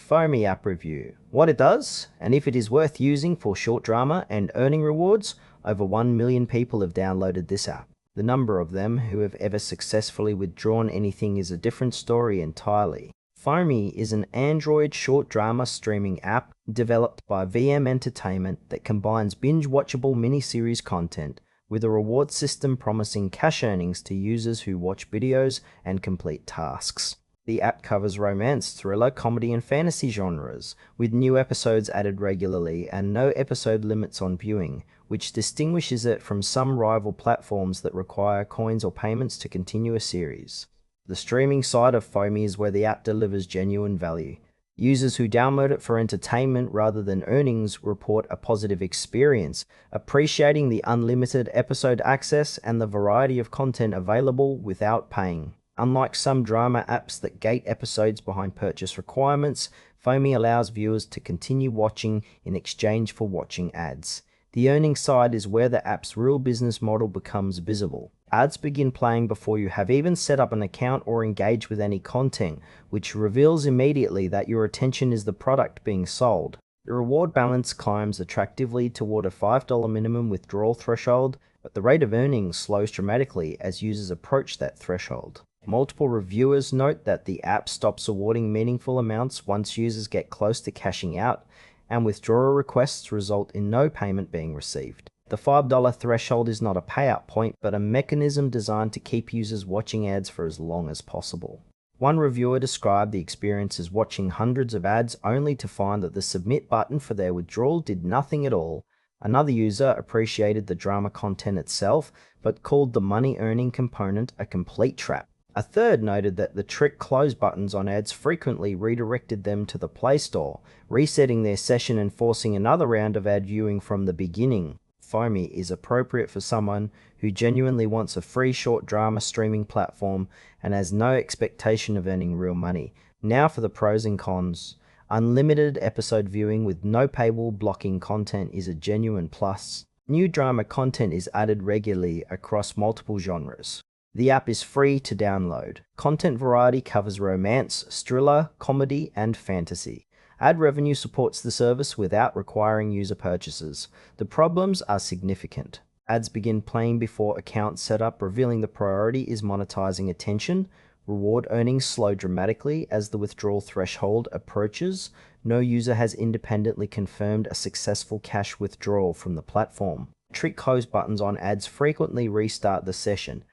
Fomi app review, what it does, and if it is worth using for short drama and earning rewards. Over 1 million people have downloaded this app. The number of them who have ever successfully withdrawn anything is a different story entirely. Fomi is an Android short drama streaming app developed by VM Entertainment that combines binge-watchable miniseries content with a reward system promising cash earnings to users who watch videos and complete tasks. The app covers romance, thriller, comedy and fantasy genres, with new episodes added regularly and no episode limits on viewing, which distinguishes it from some rival platforms that require coins or payments to continue a series. The streaming side of Fomi is where the app delivers genuine value. Users who download it for entertainment rather than earnings report a positive experience, appreciating the unlimited episode access and the variety of content available without paying. Unlike some drama apps that gate episodes behind purchase requirements, Fomi allows viewers to continue watching in exchange for watching ads. The earning side is where the app's real business model becomes visible. Ads begin playing before you have even set up an account or engaged with any content, which reveals immediately that your attention is the product being sold. The reward balance climbs attractively toward a $5 minimum withdrawal threshold, but the rate of earnings slows dramatically as users approach that threshold. Multiple reviewers note that the app stops awarding meaningful amounts once users get close to cashing out, and withdrawal requests result in no payment being received. The $5 threshold is not a payout point, but a mechanism designed to keep users watching ads for as long as possible. One reviewer described the experience as watching hundreds of ads only to find that the submit button for their withdrawal did nothing at all. Another user appreciated the drama content itself, but called the money-earning component a complete trap. A third noted that the trick close buttons on ads frequently redirected them to the Play Store, resetting their session and forcing another round of ad viewing from the beginning. Fomi is appropriate for someone who genuinely wants a free short drama streaming platform and has no expectation of earning real money. Now for the pros and cons. Unlimited episode viewing with no paywall blocking content is a genuine plus. New drama content is added regularly across multiple genres. The app is free to download. Content variety covers romance, thriller, comedy, and fantasy. Ad revenue supports the service without requiring user purchases. The problems are significant. Ads begin playing before account setup, revealing the priority is monetizing attention. Reward earnings slow dramatically as the withdrawal threshold approaches. No user has independently confirmed a successful cash withdrawal from the platform. Trick close buttons on ads frequently restart the session.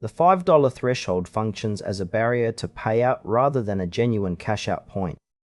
The $5 threshold functions as a barrier to payout rather than a genuine cash-out point.